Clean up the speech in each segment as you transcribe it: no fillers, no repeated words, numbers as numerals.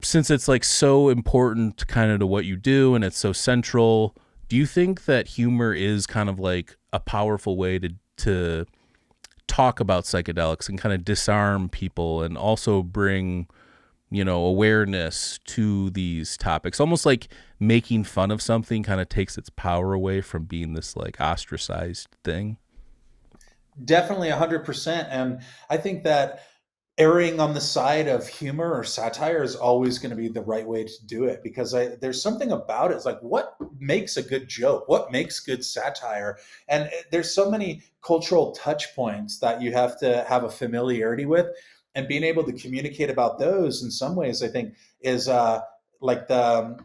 since it's like so important kind of to what you do and it's so central, do you think that humor is kind of like a powerful way to talk about psychedelics and kind of disarm people and also bring, awareness to these topics? Almost like making fun of something kind of takes its power away from being this like ostracized thing. Definitely 100%. And I think that erring on the side of humor or satire is always going to be the right way to do it, because there's something about it. It's like, what makes a good joke? What makes good satire? And there's so many cultural touch points that you have to have a familiarity with, and being able to communicate about those in some ways, I think, is like the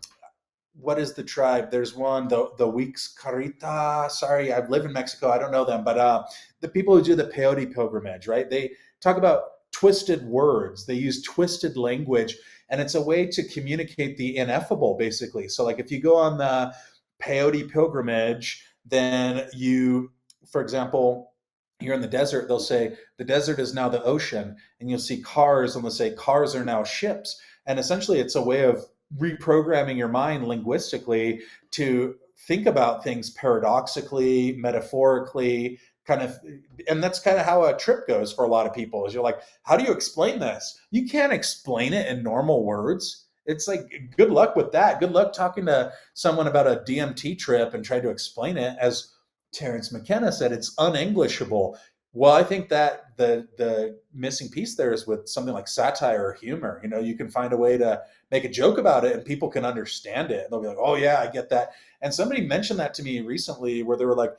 what is the tribe? There's one, the Weeks Carita. Sorry, I live in Mexico. I don't know them, but the people who do the peyote pilgrimage, right? They talk about twisted words. They use twisted language, and it's a way to communicate the ineffable, basically. So, like, if you go on the peyote pilgrimage, then you, for example, you're in the desert. They'll say the desert is now the ocean, and you'll see cars, and they'll say cars are now ships. And essentially, it's a way of reprogramming your mind linguistically to think about things paradoxically, metaphorically, kind of. And that's kind of how a trip goes for a lot of people, is you're like, how do you explain this? You can't explain it in normal words. It's like, good luck with that. Good luck talking to someone about a DMT trip and try to explain it. As Terence McKenna said, it's unenglishable. Well, I think that the missing piece there is with something like satire or humor. You can find a way to make a joke about it and people can understand it. They'll be like, oh yeah, I get that. And somebody mentioned that to me recently, where they were like,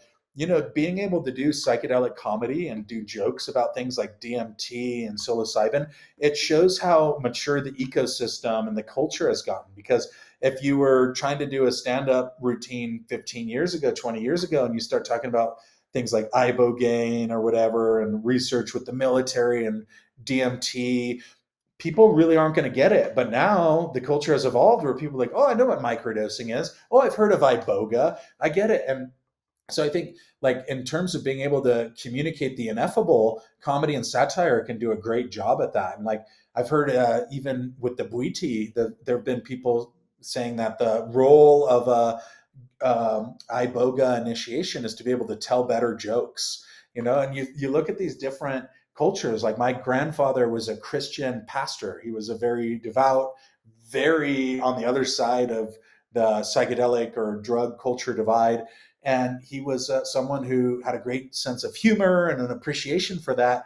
being able to do psychedelic comedy and do jokes about things like DMT and psilocybin, it shows how mature the ecosystem and the culture has gotten. Because if you were trying to do a stand-up routine 15 years ago, 20 years ago, and you start talking about things like ibogaine or whatever, and research with the military and DMT, people really aren't going to get it. But now the culture has evolved where people are like, oh, I know what microdosing is. Oh, I've heard of iboga. I get it. And so I think, like, in terms of being able to communicate the ineffable, comedy and satire can do a great job at that. And like, I've heard even with the Buiti, there have been people saying that the role of a iboga initiation is to be able to tell better jokes. And you look at these different cultures. Like, my grandfather was a Christian pastor. He was a very devout, very on the other side of the psychedelic or drug culture divide. And he was someone who had a great sense of humor and an appreciation for that.